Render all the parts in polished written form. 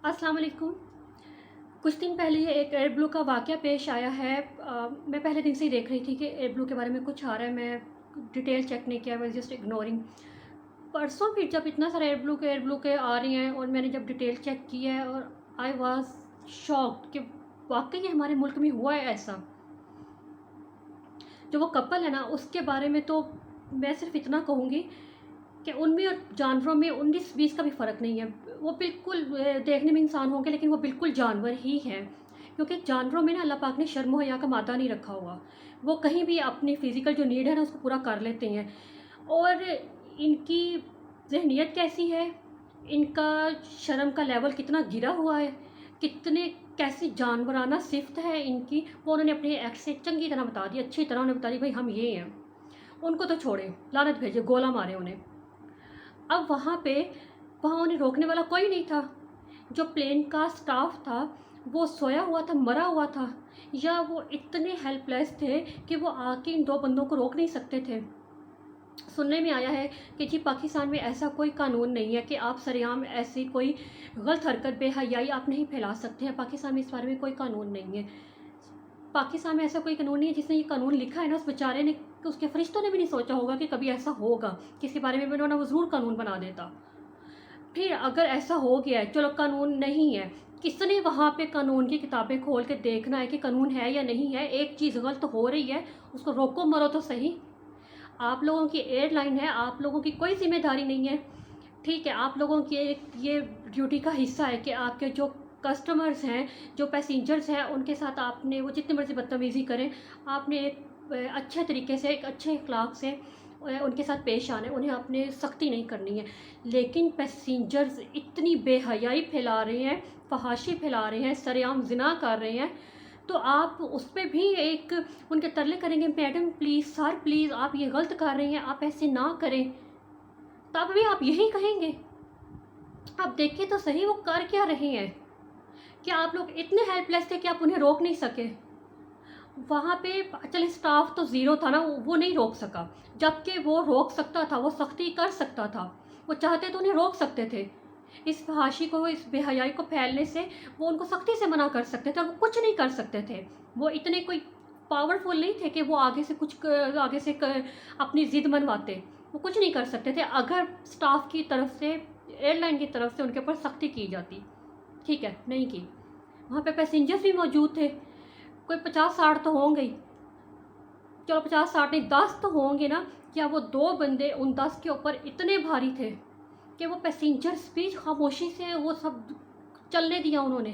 अस्सलाम वालेकुम। कुछ दिन पहले एक एयर ब्लू का वाक़या पेश आया है। मैं पहले दिन से ही देख रही थी कि एयर ब्लू के बारे में कुछ आ रहा है। मैं डिटेल चेक नहीं किया, आई वाज़ जस्ट इग्नोरिंग। परसों फिर जब इतना सारा एयर ब्लू के आ रही हैं और मैंने जब डिटेल चेक की है और आई वाज़ शॉक्ड कि वाक़ई हमारे मुल्क में हुआ है ऐसा। जो वो कपल है ना, उसके बारे में तो मैं सिर्फ़ इतना कहूँगी कि उनमें और जानवरों में 19-20 का भी फ़र्क नहीं है। वो बिल्कुल देखने में इंसान होंगे लेकिन वो बिल्कुल जानवर ही हैं। क्योंकि जानवरों में ना अल्लाह पाक ने शर्म हया का मादा नहीं रखा हुआ। वो कहीं भी अपनी फ़िज़िकल जो नीड है ना उसको पूरा कर लेते हैं। और इनकी ज़हनियत कैसी है, इनका शर्म का लेवल कितना गिरा हुआ है, कितने कैसी जानवराना सिफ़्त है इनकी, वो उन्होंने अपने एक्ट से चंगी तरह बता दी, अच्छी तरह उन्हें बता दी, भाई हम ये हैं। उनको तो छोड़ें, लानत भेजें, गोला मारें उन्हें। अब वहाँ उन्हें रोकने वाला कोई नहीं था। जो प्लेन का स्टाफ था, वो सोया हुआ था, मरा हुआ था, या वो इतने हेल्पलेस थे कि वो आके इन 2 बंदों को रोक नहीं सकते थे। सुनने में आया है कि जी पाकिस्तान में ऐसा कोई कानून नहीं है कि आप सरेआम ऐसी कोई गलत हरकत, बेहयाई आप नहीं फैला सकते हैं। पाकिस्तान में इस बारे में कोई कानून नहीं है। पाकिस्तान में ऐसा कोई कानून नहीं है। जिसने ये कानून लिखा है ना, उस बेचारे ने, उसके फरिश्तों ने भी नहीं सोचा होगा कि कभी ऐसा होगा। किसी बारे में भी उन्होंने वो ज़रूर कानून बना देता। फिर अगर ऐसा हो गया है, चलो कानून नहीं है, किसने वहाँ पे कानून की किताबें खोल के देखना है कि कानून है या नहीं है। एक चीज़ गलत हो रही है, उसको रोको मरो तो सही। आप लोगों की एयरलाइन है, आप लोगों की कोई ज़िम्मेदारी नहीं है। ठीक है, आप लोगों की ये ड्यूटी का हिस्सा है कि आपके जो कस्टमर्स हैं, जो पैसेंजर्स हैं, उनके साथ आपने वो जितनी मर्ज़ी बदतमीज़ी करें, आपने एक अच्छे तरीके से, एक अच्छे अखलाक से उनके साथ पेश आना है। उन्हें आपने सख्ती नहीं करनी है। लेकिन पैसेंजर्स इतनी बेहयाई फैला रहे हैं, फहाशी फैला रहे हैं, सरेआम ज़िना कर रहे हैं, तो आप उस पे भी एक उनके तरले करेंगे, मैडम प्लीज़, सर प्लीज़, आप ये गलत कर रहे हैं, आप ऐसे ना करें। तब भी आप यही कहेंगे? आप देखिए तो सही वो कर क्या रहे हैं। क्या आप लोग इतने हेल्पलेस थे कि आप उन्हें रोक नहीं सके? वहाँ पे चलिए स्टाफ तो ज़ीरो था ना, वो नहीं रोक सका, जबकि वो रोक सकता था, वो सख्ती कर सकता था। वो चाहते तो उन्हें रोक सकते थे। इस फहाशी को, इस बेहयाई को फैलने से वो उनको सख्ती से मना कर सकते थे, और वो कुछ नहीं कर सकते थे। वो इतने कोई पावरफुल नहीं थे कि वो आगे से अपनी ज़िद मनवाते। वो कुछ नहीं कर सकते थे अगर स्टाफ की तरफ से, एयरलाइन की तरफ से उनके ऊपर सख्ती की जाती। ठीक है, नहीं की। वहाँ पे पैसेंजर्स भी मौजूद थे, कोई 50-60 तो होंगे ही। चलो 50-60 नहीं, 10 तो होंगे ना। क्या वो 2 बंदे उन 10 के ऊपर इतने भारी थे कि वो पैसेंजर्स भी खामोशी से वो सब चलने दिया उन्होंने,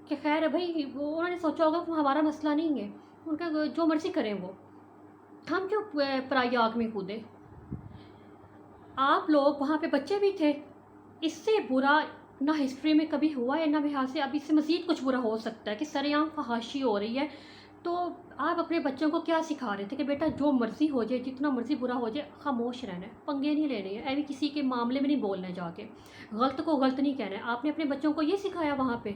कि खैर है भाई, वो उन्होंने सोचा होगा कि हमारा मसला नहीं है, उनका जो मर्ज़ी करें वो, हम क्यों पराई आग में कूदें। आप लोग, वहाँ पे बच्चे भी थे। इससे बुरा ना हिस्ट्री में कभी हुआ है, ना भी हाल से अब इससे मज़ीद कुछ बुरा हो सकता है कि सरेआम फहाशी हो रही है। तो आप अपने बच्चों को क्या सिखा रहे थे कि बेटा जो मर्ज़ी हो जाए, जितना मर्ज़ी बुरा हो जाए, खामोश रहना है, पंगे नहीं लेने हैं, ऐसे किसी के मामले में नहीं बोलना है, जाके गलत को गलत नहीं कहना है। आपने अपने बच्चों को ये सिखाया वहाँ पे।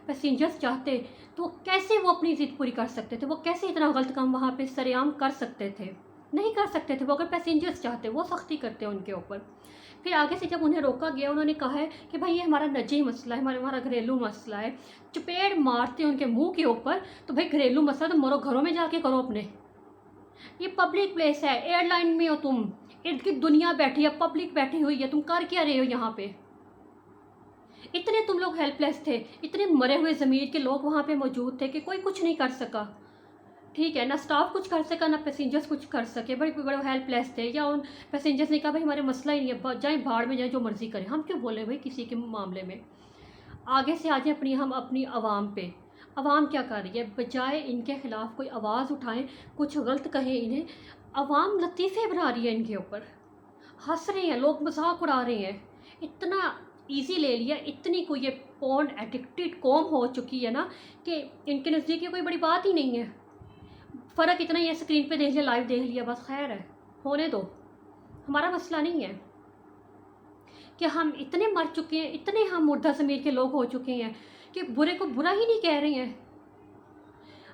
पैसेंजर्स चाहते तो कैसे वो अपनी ज़िद पूरी कर सकते थे, वो कैसे इतना गलत काम वहाँ पे सरेआम कर सकते थे? नहीं कर सकते थे वो। अगर पैसेंजर्स चाहते वो सख्ती करते उनके ऊपर। फिर आगे से जब उन्हें रोका गया, उन्होंने कहा है कि भाई ये हमारा निजी मसला है, हमारा घरेलू मसला है। चपेड़ मारते उनके मुंह के ऊपर, तो भाई घरेलू मसला तो मरो घरों में जाके करो अपने। ये पब्लिक प्लेस है, एयरलाइन में हो तुम, इर्द गिर्द दुनिया बैठी है, पब्लिक बैठी हुई है, तुम कर क्या रहे हो यहाँ पे? इतने तुम लोग हेल्पलेस थे, इतने मरे हुए ज़मीर के लोग वहाँ पे मौजूद थे कि कोई कुछ नहीं कर सका। ठीक है, ना स्टाफ कुछ कर सका, ना पैसेंजर्स कुछ कर सके, बड़े बड़े हेल्पलेस थे। या उन पैसेंजर्स ने कहा भाई हमारे मसला ही नहीं है, जाएँ भाड़ में, जाएँ जो मर्ज़ी करें, हम क्यों बोले भाई किसी के मामले में। आगे से आ जाए हम अपनी आवाम पे। आवाम क्या कर रही है? बजाय इनके ख़िलाफ़ कोई आवाज़ उठाएं, कुछ गलत कहें इन्हें, आवाम लतीफ़े बना रही है इनके ऊपर, हंस रहे हैं, लोग मजाक उड़ा रहे हैं। इतना इजी ले लिया, इतनी कोई ये पॉर्न एडिक्टेड कौम हो चुकी है ना कि इनके नज़दीक ये कोई बड़ी बात ही नहीं है। फ़र्क इतना ही है, स्क्रीन पे देख लिया, लाइव देख लिया, बस खैर है, होने दो, हमारा मसला नहीं है। कि हम इतने मर चुके हैं, इतने हम मुर्दा ज़मीर के लोग हो चुके हैं कि बुरे को बुरा ही नहीं कह रहे हैं।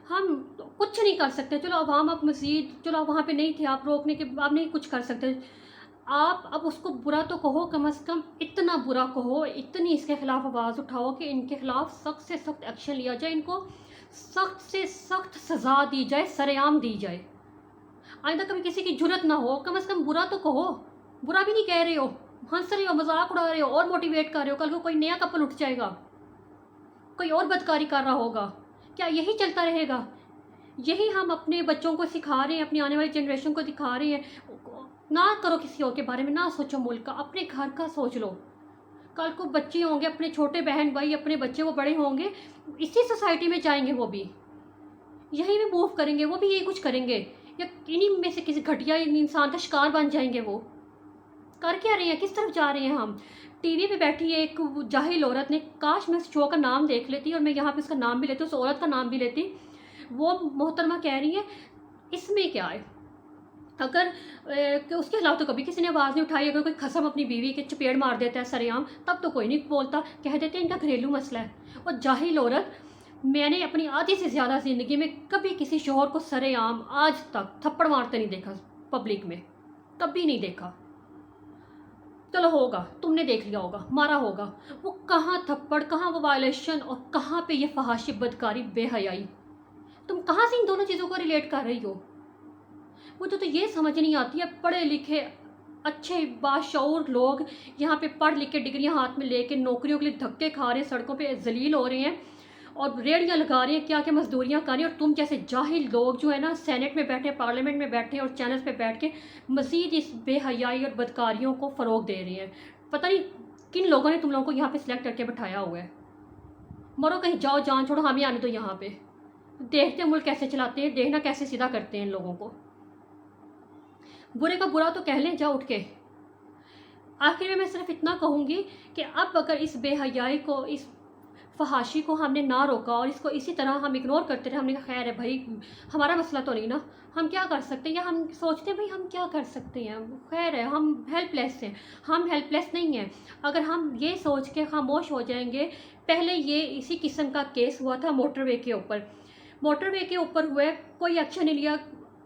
हम तो कुछ नहीं कर सकते। चलो अवाम, आप मज़ीद, चलो आप वहाँ पे नहीं थे, आप रोकने के, आप नहीं कुछ कर सकते। आप अब उसको बुरा तो कहो, कम से कम इतना बुरा कहो, इतनी इसके खिलाफ आवाज़ उठाओ कि इनके खिलाफ सख्त से सख्त एक्शन लिया जाए, इनको सख्त से सख्त सज़ा दी जाए, सरेआम दी जाए। आइंदा कभी किसी की जुर्रत ना हो, कम से कम बुरा तो कहो। बुरा भी नहीं कह रहे हो, हंस रहे हो, मजाक उड़ा रहे हो और मोटिवेट कर रहे हो। कल को कोई नया कपल उठ जाएगा, कोई और बदकारी कर रहा होगा, क्या यही चलता रहेगा? यही हम अपने बच्चों को सिखा रहे हैं, अपनी आने वाली जनरेशन को दिखा रहे हैं। ना करो किसी और के बारे में, ना सोचो मुल्क का, अपने घर का सोच लो। कल को बच्चे होंगे, अपने छोटे बहन भाई, अपने बच्चे वो बड़े होंगे, इसी सोसाइटी में जाएंगे, वो भी यही में मूव करेंगे, वो भी यही कुछ करेंगे, या इन्हीं में से किसी घटिया इंसान का शिकार बन जाएंगे। वो कर क्या रहे हैं, किस तरफ जा रहे हैं हम? टीवी पे बैठी है एक जाहिल औरत ने, काश मैं उस शो का नाम देख लेती और मैं यहाँ पे उसका नाम भी लेती, उस औरत का नाम भी लेती। वो मोहतरमा कह रही है इसमें क्या है, अगर कि उसके खिलाफ तो कभी किसी ने आवाज़ नहीं उठाई। अगर कोई खसम अपनी बीवी के चपेड़ मार देता है सरेआम, तब तो कोई नहीं बोलता, कह देते हैं इनका घरेलू मसला है। और जाहिल औरत, मैंने अपनी आधी से ज़्यादा ज़िंदगी में कभी किसी शोहर को सरेआम आज तक थप्पड़ मारते नहीं देखा, पब्लिक में कभी नहीं देखा। चलो होगा, तुमने देख लिया होगा, मारा होगा, वो कहाँ थप्पड़, कहाँ वो वायलेशन, और कहाँ पे ये फहाशी, बदकारी, बेहयाई। तुम कहाँ से इन दोनों चीज़ों को रिलेट कर रही हो? मुझे तो ये समझ नहीं आती है, पढ़े लिखे अच्छे बाशऊर लोग यहाँ पे पढ़ लिख के डिग्रियाँ हाथ में लेके नौकरियों के लिए धक्के खा रहे हैं, सड़कों पे जलील हो रहे हैं और रेड़ियाँ लगा रहे हैं, क्या क्या मजदूरियाँ कर रही हैं। और तुम जैसे जाहिल लोग जो है ना, सेनेट में बैठे, पार्लियामेंट में बैठे और चैनल्स पे बैठ के मज़ीद इस बेहयाई और बदकारियों को फ़रोग दे रही हैं। पता नहीं किन लोगों ने तुम लोगों को यहाँ पे सिलेक्ट करके बैठाया हुआ है। मरो कहीं, जाओ, जान छोड़ो, हमें आने दो यहाँ पे, देखते हैं मुल्क कैसे चलाते हैं, देखना कैसे सीधा करते हैं इन लोगों को। बुरे का बुरा तो कह लें जा उठ के। आखिर में मैं सिर्फ इतना कहूँगी कि अब अगर इस बेहयाई को, इस फहाशी को हमने ना रोका और इसको इसी तरह हम इग्नोर करते रहे, हमने कहा खैर है भाई, हमारा मसला तो नहीं ना, हम क्या कर सकते हैं, या हम सोचते हैं भाई हम क्या कर सकते हैं, खैर है, हम हेल्पलेस हैं। हम हेल्पलेस नहीं हैं। अगर हम ये सोच के खामोश हो जाएंगे, पहले ये इसी किस्म का केस हुआ था मोटरवे के ऊपर, मोटरवे के ऊपर हुआ है, कोई एक्शन नहीं लिया।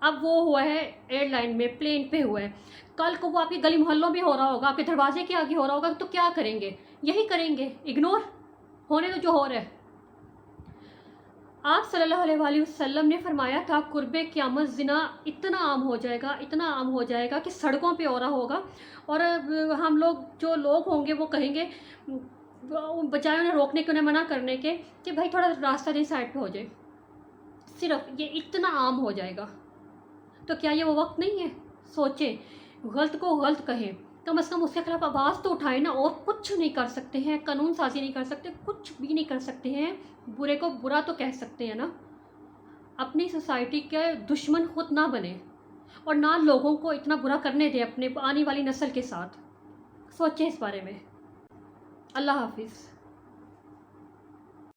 अब वो हुआ है एयरलाइन में, प्लेन पे हुआ है, कल को वो आपकी गली मोहल्लों में हो रहा होगा, आपके दरवाजे के आगे हो रहा होगा, तो क्या करेंगे? यही करेंगे, इग्नोर, होने तो जो हो रहा है। आप सल्लल्लाहु अलैहि वसल्लम ने फरमाया था कुर्बे क़यामत ज़िना इतना आम हो जाएगा, इतना आम हो जाएगा कि सड़कों पे हो रहा होगा। और हम लोग, जो लोग होंगे, वो कहेंगे, बजाय उन्हें रोकने के, उन्हें मना करने के, कि भाई थोड़ा रास्ता दे, साइड पे हो जाए, सिर्फ ये इतना आम हो जाएगा। तो क्या ये वो वक्त नहीं है? सोचें, गलत को गलत कहें, कम से कम उसके खिलाफ आवाज़ तो उठाएं ना। और कुछ नहीं कर सकते हैं, कानून साजी नहीं कर सकते, कुछ भी नहीं कर सकते हैं, बुरे को बुरा तो कह सकते हैं ना। अपनी सोसाइटी के दुश्मन खुद ना बने और ना लोगों को इतना बुरा करने दें अपने आने वाली नस्ल के साथ। सोचें इस बारे में। अल्लाह हाफिज़।